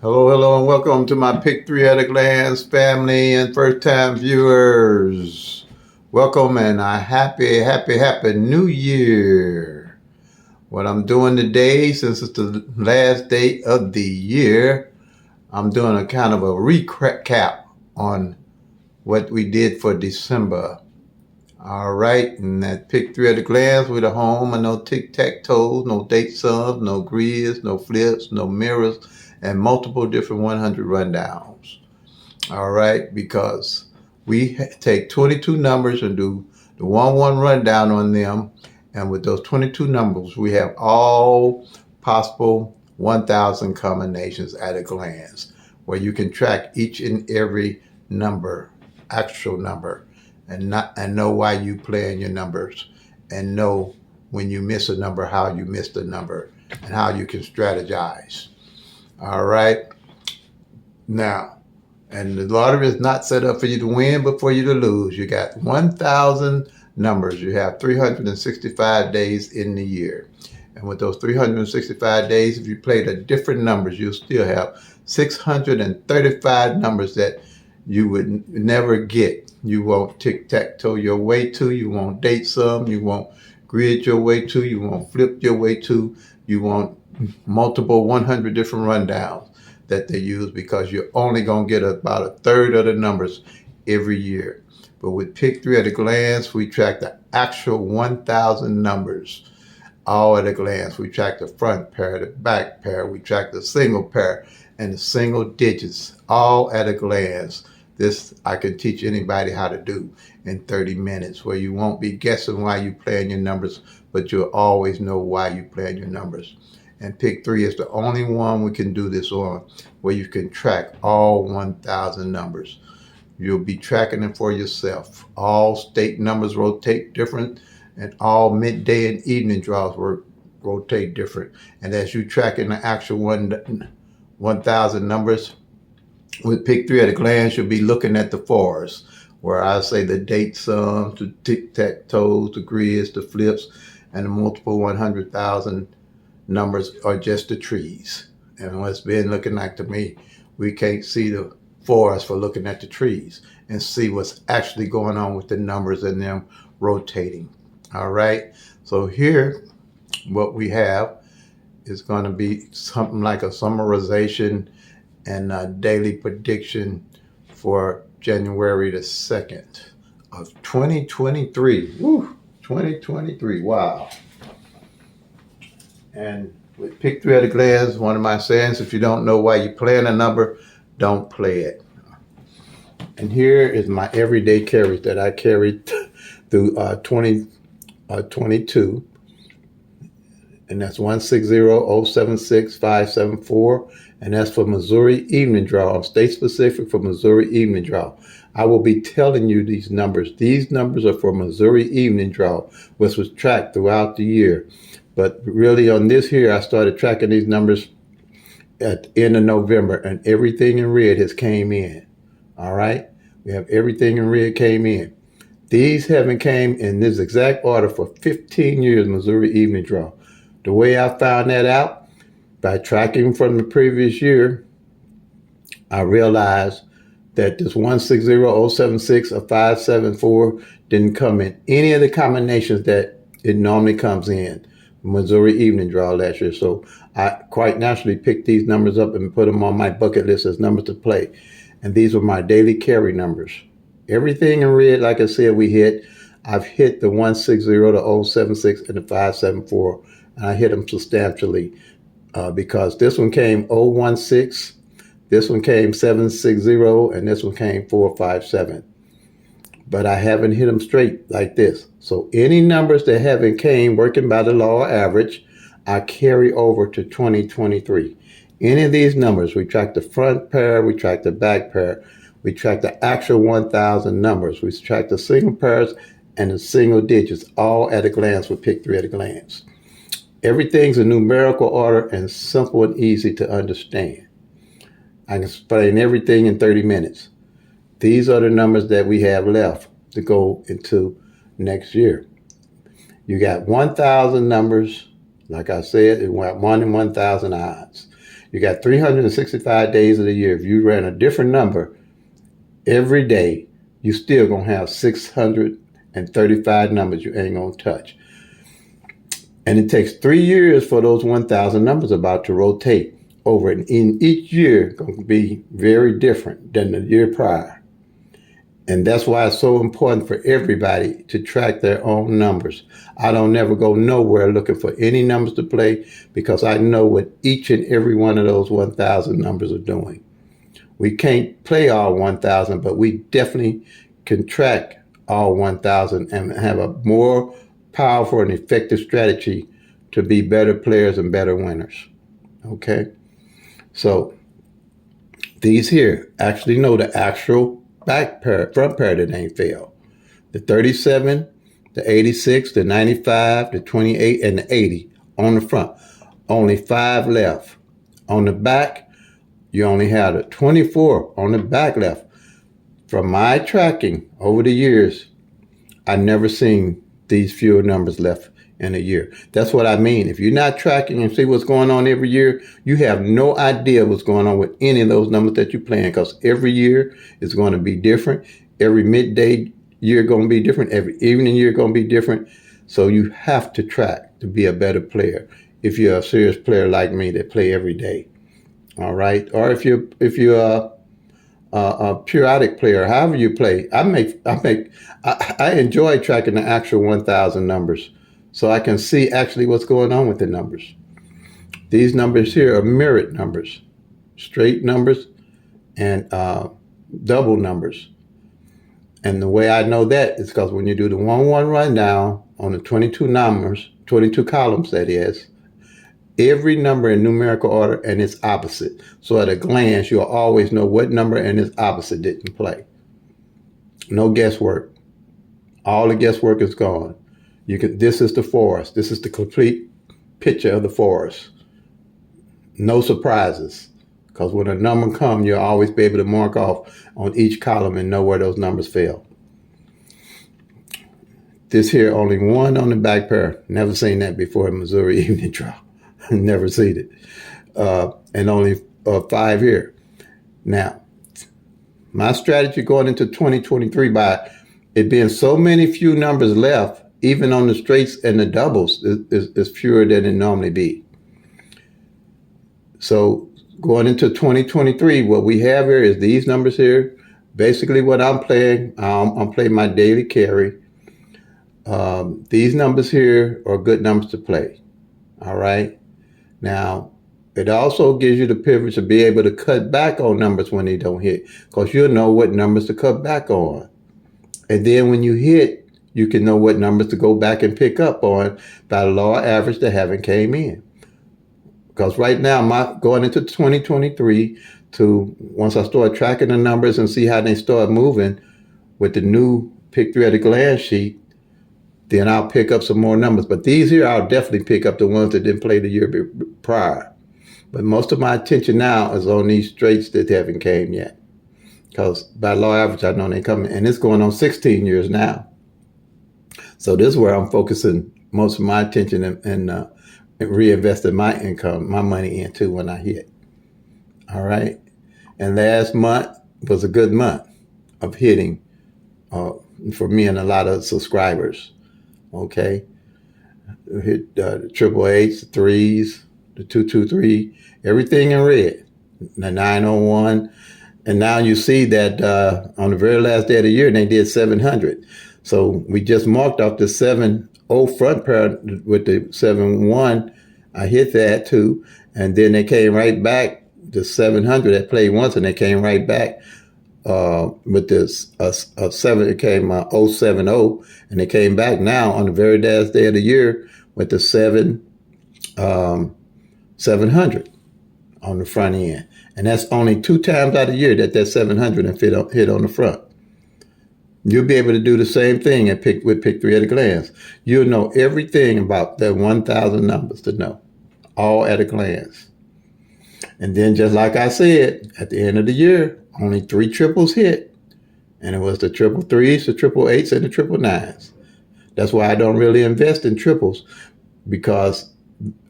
Hello, hello, and welcome to my Pick Three at a Glance family and first-time viewers. Welcome and a happy New Year. What I'm doing today, since it's the last day of the year, I'm doing a kind of a recap on what we did for December. All right, and that Pick Three at a Glance with a home and no tic-tac-toe, no date sums, no grids, no flips, no mirrors, and multiple different 100 rundowns. All right, because we take 22 numbers and do the 1-1 rundown on them. And with those 22 numbers, we have all possible 1,000 combinations at a glance, where you can track each and every number, actual number, and know why you play in your numbers, and know when you miss a number, how you missed a number, and how you can strategize. All right. Now, and the lottery is not set up for you to win, but for you to lose. You got 1,000 numbers. You have 365 days in the year. And with those 365 days, if you played a different numbers, you'll still have 635 numbers that you would never get. You won't tic-tac-toe your way to. You won't date some. You won't grid your way to. You won't flip your way to. You won't multiple 100 different rundowns that they use, because you're only going to get about a third of the numbers every year. But with Pick Three at a Glance, we track the actual 1,000 numbers all at a glance. We track the front pair, the back pair, we track the single pair and the single digits all at a glance. This I can teach anybody how to do in 30 minutes, where you won't be guessing why you playing your numbers, but you'll always know why you playing your numbers. And Pick Three is the only one we can do this on, where you can track all 1,000 numbers. You'll be tracking them for yourself. All state numbers rotate different, and all midday and evening draws rotate different. And as you tracking the actual 1,000 numbers with Pick Three at a Glance, you'll be looking at the fours, where I say the date sums, the tic-tac-toes, the grids, the flips, and the multiple 100,000 numbers are just the trees. And what's been looking like to me, we can't see the forest for looking at the trees and see what's actually going on with the numbers and them rotating. All right, so here what we have is going to be something like a summarization and a daily prediction for January the 2nd of 2023. Woo, 2023, wow. And with Pick Three at a Glance, one of my sayings, if you don't know why you're playing a number, don't play it. And here is my everyday carries that I carried through 2022. And that's 160-076-574. And that's for Missouri evening draw. State specific for Missouri evening draw. I will be telling you these numbers. These numbers are for Missouri evening draw, which was tracked throughout the year. But really on this here, I started tracking these numbers at the end of November, and everything in red has came in. All right. We have everything in red came in. These haven't came in this exact order for 15 years, Missouri evening draw. The way I found that out, by tracking from the previous year, I realized that this 160-076 or 574 didn't come in any of the combinations that it normally comes in Missouri evening draw last year. So I quite naturally picked these numbers up and put them on my bucket list as numbers to play. And these were my daily carry numbers. Everything in red, like I said, we hit. I've hit the 160, the 076, and the 574. And I hit them substantially because this one came 016, this one came 760, and this one came 457. But I haven't hit them straight like this. So any numbers that haven't came working by the law of average, I carry over to 2023. Any of these numbers, we track the front pair, we track the back pair, we track the actual 1,000 numbers, we track the single pairs and the single digits, all at a glance with Pick Three at a Glance. Everything's in numerical order and simple and easy to understand. I can explain everything in 30 minutes. These are the numbers that we have left to go into next year. You got 1,000 numbers. Like I said, it went 1 in 1,000 odds. You got 365 days of the year. If you ran a different number every day, you still going to have 635 numbers you ain't going to touch. And it takes 3 years for those 1,000 numbers about to rotate over. And in each year, going to be very different than the year prior. And that's why it's so important for everybody to track their own numbers. I don't never go nowhere looking for any numbers to play because I know what each and every one of those 1,000 numbers are doing. We can't play all 1,000, but we definitely can track all 1,000 and have a more powerful and effective strategy to be better players and better winners. Okay? So these here actually know the actual front pair that ain't failed. The 37, the 86, the 95, the 28, and the 80 on the front. Only 5 left. On the back, you only have the 24 on the back left. From my tracking over the years, I've never seen these fewer numbers left in a year. That's what I mean. If you're not tracking and see what's going on every year, you have no idea what's going on with any of those numbers that you're playing, because every year is going to be different. Every midday year going to be different. Every evening year going to be different. So you have to track to be a better player. If you're a serious player like me that play every day, all right, or if you're a periodic player, however you play, I enjoy tracking the actual 1,000 numbers, so I can see actually what's going on with the numbers. These numbers here are mirrored numbers, straight numbers, and double numbers. And the way I know that is because when you do the 1-1 rundown on the 22 numbers, 22 columns that is, every number in numerical order and its opposite. So at a glance, you'll always know what number and its opposite didn't play. No guesswork. All the guesswork is gone. This is the forest. This is the complete picture of the forest. No surprises. Because when a number comes, you'll always be able to mark off on each column and know where those numbers fell. This here, only 1 on the back pair. Never seen that before in Missouri evening draw. Never seen it. And only 5 here. Now, my strategy going into 2023, by it being so many few numbers left, even on the straights and the doubles, is fewer than it normally be. So going into 2023, what we have here is these numbers here. Basically what I'm playing, I'm playing my daily carry. These numbers here are good numbers to play. All right. Now, it also gives you the privilege to be able to cut back on numbers when they don't hit, because you'll know what numbers to cut back on. And then when you hit, you can know what numbers to go back and pick up on by the law of average that haven't came in. Because right now, going into 2023, once I start tracking the numbers and see how they start moving with the new Pick 3 at a glance sheet, then I'll pick up some more numbers. But these here, I'll definitely pick up the ones that didn't play the year prior. But most of my attention now is on these straights that haven't came yet. Because by law average, I know they're coming. And it's going on 16 years now. So this is where I'm focusing most of my attention and reinvesting my income, my money into when I hit. All right. And last month was a good month of hitting for me and a lot of subscribers. Okay. Hit the triple eights, the threes, the 223, everything in red, the 901. And now you see that on the very last day of the year, they did 700. So we just marked off the 7-0 front pair with the 7-1. I hit that too. And then they came right back, the 700 that played once, and they came right back with this 7. It came 070, and they came back now on the very last day of the year with the 700 on the front end. And that's only 2 times out of the year that 700 and hit on the front. You'll be able to do the same thing with Pick 3 at a glance. You'll know everything about that 1,000 numbers to know, all at a glance. And then just like I said, at the end of the year, only 3 triples hit. And it was the triple threes, the triple eights, and the triple nines. That's why I don't really invest in triples, because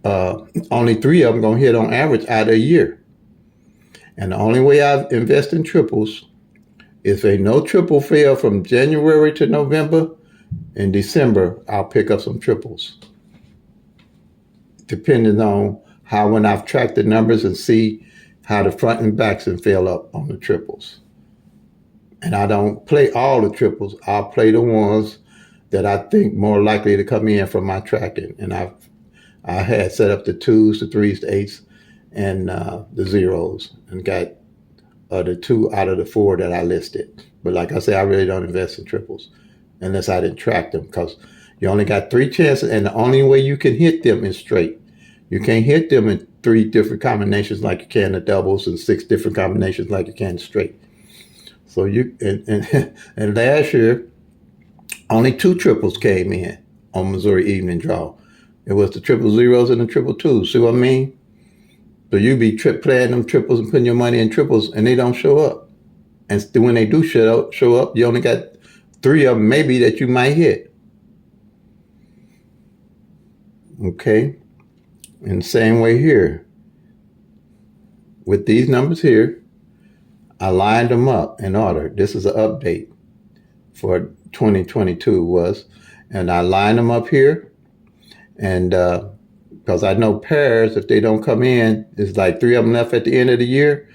only 3 of them going to hit on average out of a year. And the only way I invest in triples is if no triple fail from January to November. In December, I'll pick up some triples, depending on how, when I've tracked the numbers and see how the front and backs and fill up on the triples. And I don't play all the triples. I'll play the ones that I think more likely to come in from my tracking. And I had set up the 2s, the 3s, the 8s, and the 0s, and got the 2 out of the 4 that I listed. But like I say, I really don't invest in triples unless I didn't track them, because you only got 3 chances, and the only way you can hit them is straight. You can't hit them in 3 different combinations like you can the doubles, and 6 different combinations like you can straight. So and last year, only 2 triples came in on Missouri evening draw. It was the 000s and the 222s. See what I mean? So you be playing them triples and putting your money in triples, and they don't show up. And when they do show up, you only got 3 of them maybe that you might hit. Okay? And the same way here. With these numbers here, I lined them up in order. This is an update for 2022 was. And I lined them up here. And because I know pairs, if they don't come in, it's like 3 of them left at the end of the year.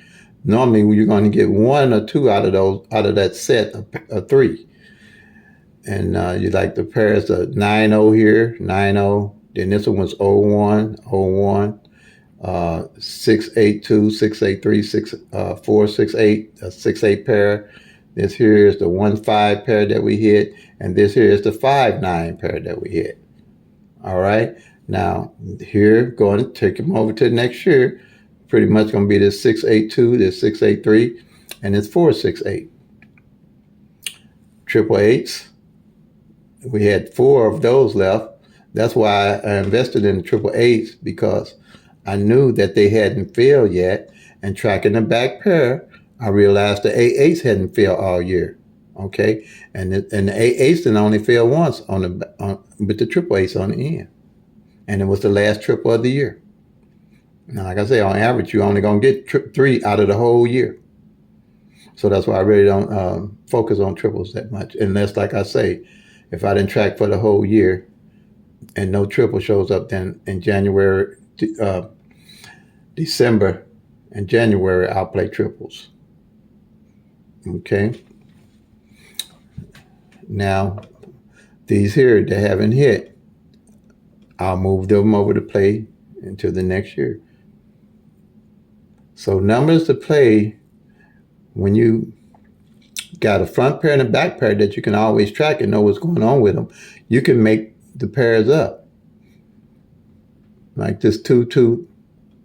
Normally you're going to get 1 or 2 out of that set of 3. And you like the pairs of 9-0 here, 9-0. Then this one was 0-1, 0-1. 6-8-2, 6-8-3, 6-4, 6-8, a 6-8 pair. This here is the 1-5 pair that we hit, and this here is the 5-9 pair that we hit. All right. Now here, going to take them over to the next year. Pretty much going to be this 6-8-2, this 6-8-3, and this 4-6-8. Triple eights. We had 4 of those left. That's why I invested in the triple eights, because I knew that they hadn't failed yet, and tracking the back pair, I realized the 8-8s hadn't failed all year. Okay, and the 8-8s didn't only fail once with the triple eights on the end, and it was the last triple of the year. Now, like I say, on average, you're only gonna get 3 out of the whole year. So that's why I really don't focus on triples that much, unless, like I say, if I didn't track for the whole year and no triple shows up, then in January, December, and January, I'll play triples. Okay. Now, these here that haven't hit, I'll move them over to play into the next year. So numbers to play, when you got a front pair and a back pair that you can always track and know what's going on with them, you can make the pairs up. Like this 2-2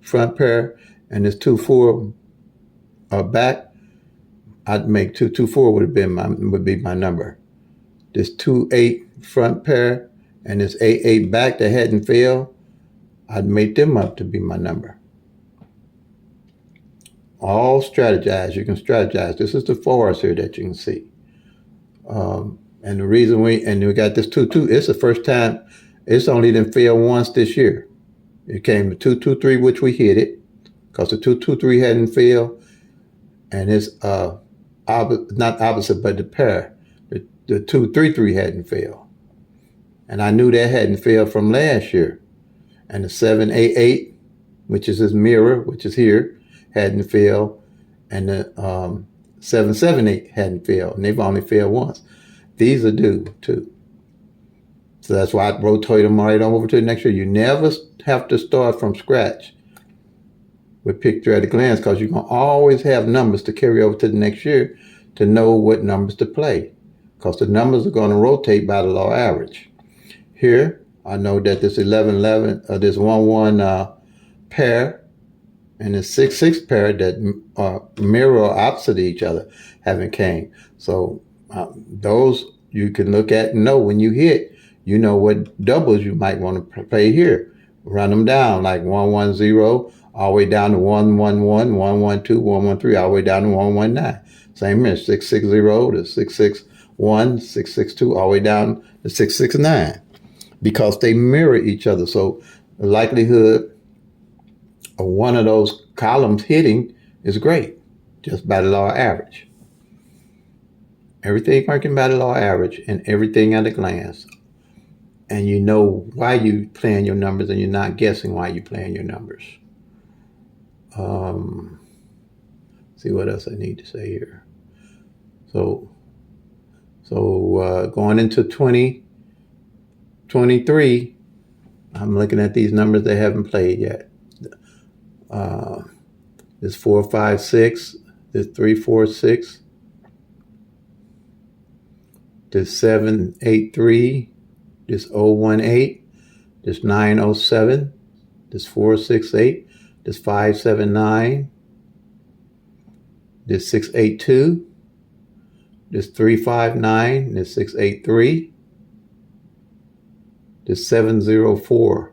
front pair and this 2-4 back, I'd make 2-2-4 would be my number. This 2-8 front pair and this 8-8 back that hadn't failed, I'd make them up to be my number. All strategize. You can strategize. This is the forest here that you can see. And the reason we got this 2-2, it's the first time, it's only done failed once this year. It came to 2-2-3, which we hit it, because the 2-2-3 hadn't failed, and it's not opposite, but the pair, the 2-3-3 hadn't failed. And I knew that hadn't failed from last year. And the 7-8-8, which is this mirror, which is here, hadn't failed, and the 7-7-8 hadn't failed, and they've only failed once. These are due too. So that's why I rotate them right on over to the next year. You never have to start from scratch with Pick 3 at a glance, because you're going to always have numbers to carry over to the next year to know what numbers to play, because the numbers are going to rotate by the law average. Here, I know that this 11-11, this 1-1 pair, and the 6-6 pair that mirror or opposite each other haven't came. So those you can look at and know when you hit, you know what doubles you might want to play here. Run them down like 1-1-0 all the way down to 1-1-1, 1-1-2, 1-1-3, all the way down to 1-1-9. Same here, 6-6-0 to 6-6-1, 6-6-2, all the way down to 6-6-9, because they mirror each other. So the likelihood of one of those columns hitting is great, just by the law of average. Everything working by the law of average and everything at a glance. And you know why you playing your numbers, and you're not guessing why you playing your numbers. See what else I need to say here. So going into 2023, I'm looking at these numbers they haven't played yet. This 4, 5, 6, this 3, 4, 6, this 7, 8, 3, this 0, 1, 8, this 9, 0, 7, this 4, 6, 8, this 5, 7, 9, this 6, 8, 2, this 3, 5, 9, this 6, 8, 3, this 7, 0, 4,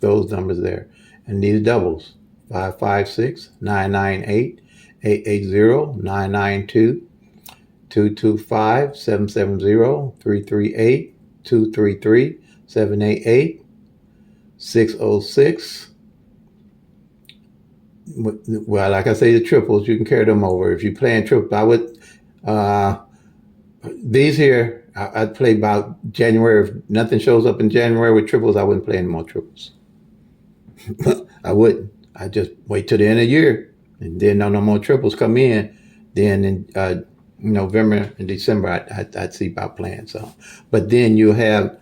those numbers there. And these doubles, 5, 5, 6, 9, 9, 8, 8, 8, 0, 9, 9, 2, 2, 2, 5, 7, 7, 0, 3, 3, 8, 2, 3, 3, 7, 8, 8, 6, 0, 6. Well, like I say, the triples, you can carry them over. If you're playing triple, I would, these here, I'd play about January. If nothing shows up in January with triples, I wouldn't play any more triples. I wouldn't. I just wait till the end of the year, and then no more triples come in. Then in November and December, I'd see about playing some. But then you have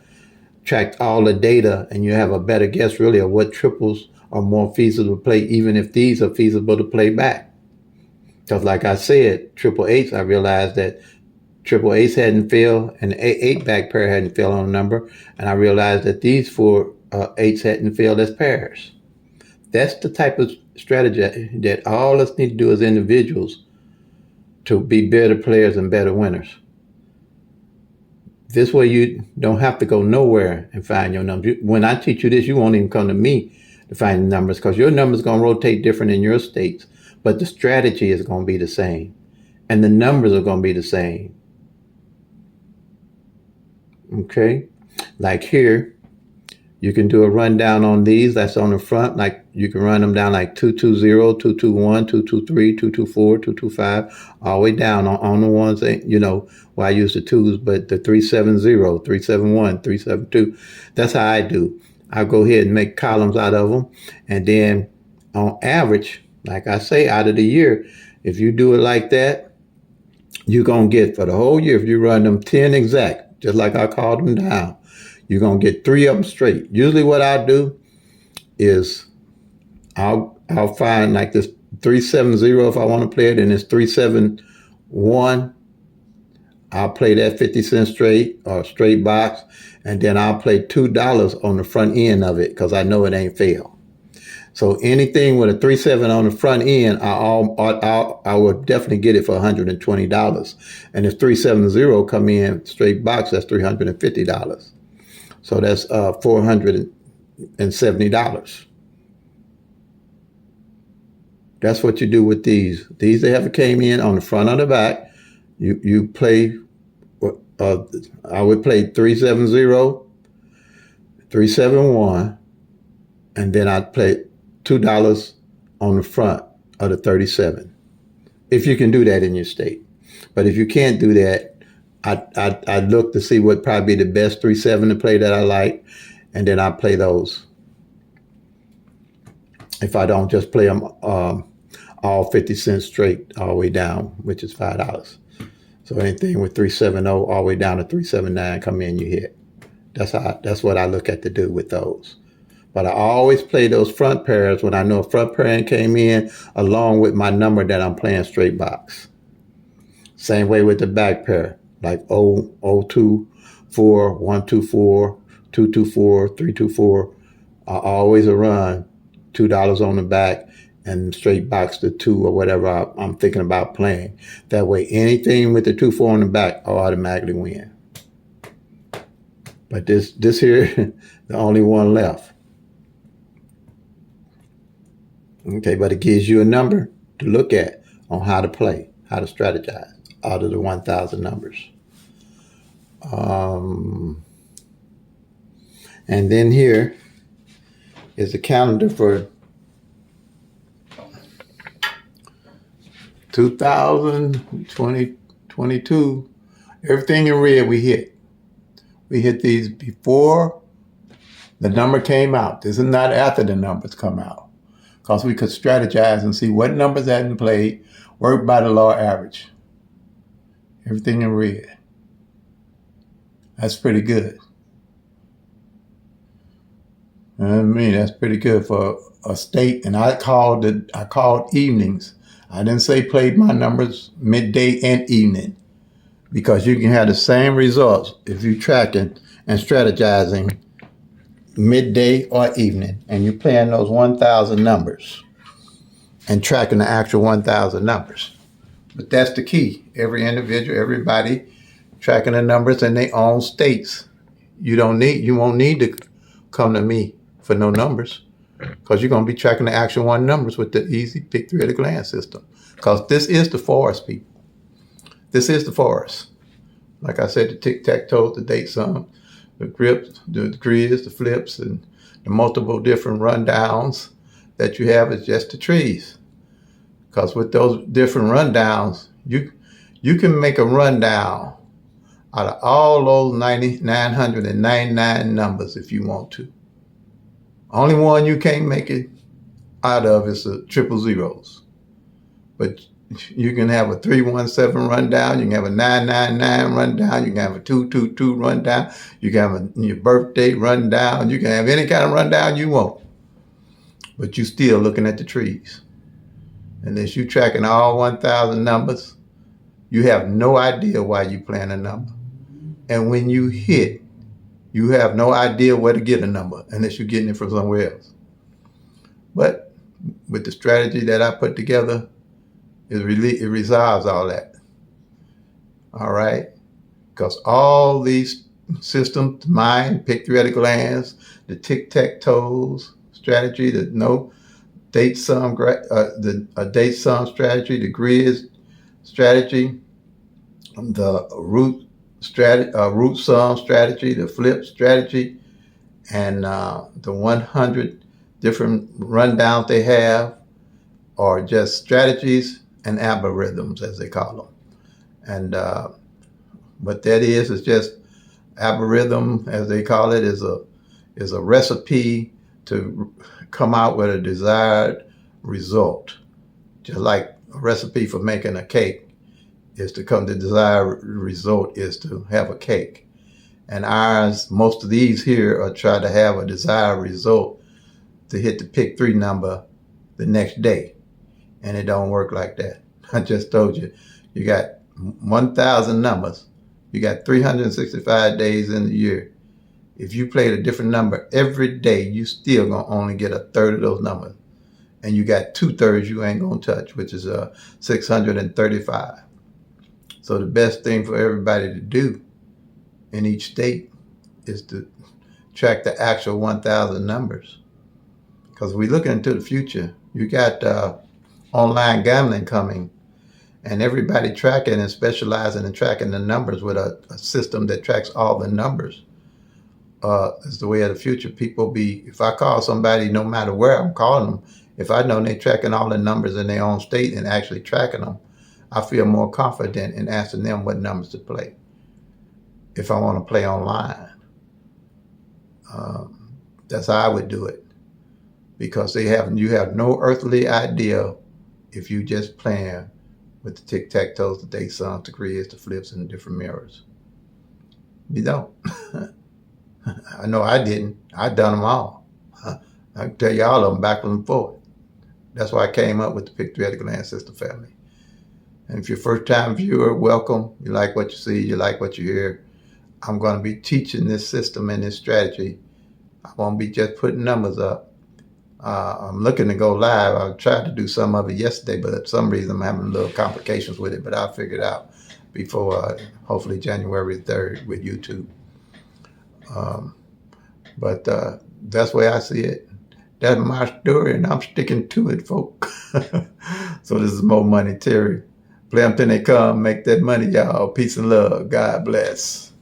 tracked all the data, and you have a better guess really of what triples are more feasible to play, even if these are feasible to play back. Because like I said, triple eights, I realized that triple eights hadn't failed, and the eight back pair hadn't failed on a number, and I realized that these 4 eights hadn't failed as pairs. That's the type of strategy that all of us need to do as individuals to be better players and better winners. This way you don't have to go nowhere and find your numbers. When I teach you this, you won't even come to me to find the numbers, because your numbers are going to rotate different in your states, but the strategy is going to be the same, and the numbers are going to be the same. Okay, like here, you can do a rundown on these. That's on the front. Like you can run them down like 220, 221, 223, 224, 225, all the way down on the ones that, well, I use the twos, but the 370, 371, 372. That's how I do. I'll go ahead and make columns out of them. And then on average, like I say, out of the year, if you do it like that, you're going to get for the whole year, if you run them 10 exact, just like I called them down, you're going to get 3 of them straight. Usually what I do is I'll find like this 370 if I want to play it, and it's 371. I'll play that 50 cent straight or straight box, and then I'll play $2 on the front end of it because I know it ain't failed. So anything with a 37 on the front end, I would definitely get it for $120. And if 370 come in straight box, that's $350. So that's $470. That's what you do with these. These, they haven't came in on the front or the back. You play, I would play 370, 371, and then I'd play $2 on the front of the 37. If you can do that in your state. But if you can't do that, I'd look to see what probably be the best 3-7 to play that I like, and then I play those. If I don't, just play them all 50 cents straight all the way down, which is $5. So anything with 370 all the way down to 379 come in, you hit. That's what I look at to do with those. But I always play those front pairs when I know a front pair came in along with my number that I'm playing straight box. Same way with the back pair, like 024, 124, 224, 324. I always run $2 on the back and straight box the 2 or whatever I'm thinking about playing. That way, anything with the 2-4 on the back, I'll automatically win. But this here, the only one left. Okay, but it gives you a number to look at on how to play, how to strategize out of the 1,000 numbers. And then here, is the calendar for 2022. Everything in red we hit. We hit these before the number came out. This is not after the numbers come out. Because we could strategize and see what numbers hadn't played, work by the law average. Everything in red. That's pretty good. I mean, that's pretty good for a state. And I called evenings. I didn't say played my numbers midday and evening, because you can have the same results if you're tracking and strategizing midday or evening, and you're playing those 1,000 numbers and tracking the actual 1,000 numbers. But that's the key. Every individual, everybody tracking the numbers in their own states. You won't need to come to me for no numbers, because you're going to be tracking the actual one numbers with the easy pick three at a glance system. Because this is the forest, people. This is the forest. Like I said, the tic-tac-toe, the date sum, the grips, the grids, the flips, and the multiple different rundowns that you have is just the trees. Because with those different rundowns, you can make a rundown out of all those 999 numbers if you want to. Only one you can't make it out of is the triple zeros. But you can have a 317 rundown, you can have a 999 rundown, you can have a 222 rundown, you can have your birthday rundown, you can have any kind of rundown you want. But you're still looking at the trees. Unless you're tracking all 1,000 numbers, you have no idea why you're playing a number. And when you hit, you have no idea where to get a number unless you're getting it from somewhere else. But with the strategy that I put together, it resolves all that. All right? Because all these systems, mine, pick three at a glance, the tic-tac-toes strategy, the no date sum, the date sum strategy, the grids strategy, the root sum strategy, the flip strategy, and the 100 different rundowns they have are just strategies and algorithms, as they call them. And what that is just algorithm, as they call it, is a recipe to come out with a desired result. Just like a recipe for making a cake is to come, the desired result is to have a cake. And ours, most of these here are trying to have a desired result to hit the pick three number the next day. And it don't work like that. I just told you, you got 1,000 numbers. You got 365 days in the year. If you played a different number every day, you still gonna only get a third of those numbers. And you got 2/3 you ain't gonna touch, which is 635. So the best thing for everybody to do in each state is to track the actual 1,000 numbers. Because we look into the future. You got online gambling coming, and everybody tracking and specializing in tracking the numbers with a system that tracks all the numbers. Is the way of the future. People if I call somebody, no matter where I'm calling them, if I know they're tracking all the numbers in their own state and actually tracking them, I feel more confident in asking them what numbers to play if I want to play online. That's how I would do it, because you have no earthly idea if you just playing with the tic-tac-toes, the date sums, the grids, the flips, and the different mirrors. You don't. I know I didn't. I've done them all. I can tell you all of them backwards and forward. That's why I came up with the pick three at a glance system family. And if you're a first-time viewer, welcome. You like what you see, you like what you hear. I'm going to be teaching this system and this strategy. I won't be just putting numbers up. I'm looking to go live. I tried to do some of it yesterday, but for some reason I'm having little complications with it. But I'll figure it out before hopefully January 3rd with YouTube. But that's the way I see it. That's my story, and I'm sticking to it, folks. So this is Mo Money Terry. Play them till they come. Make that money, y'all. Peace and love. God bless.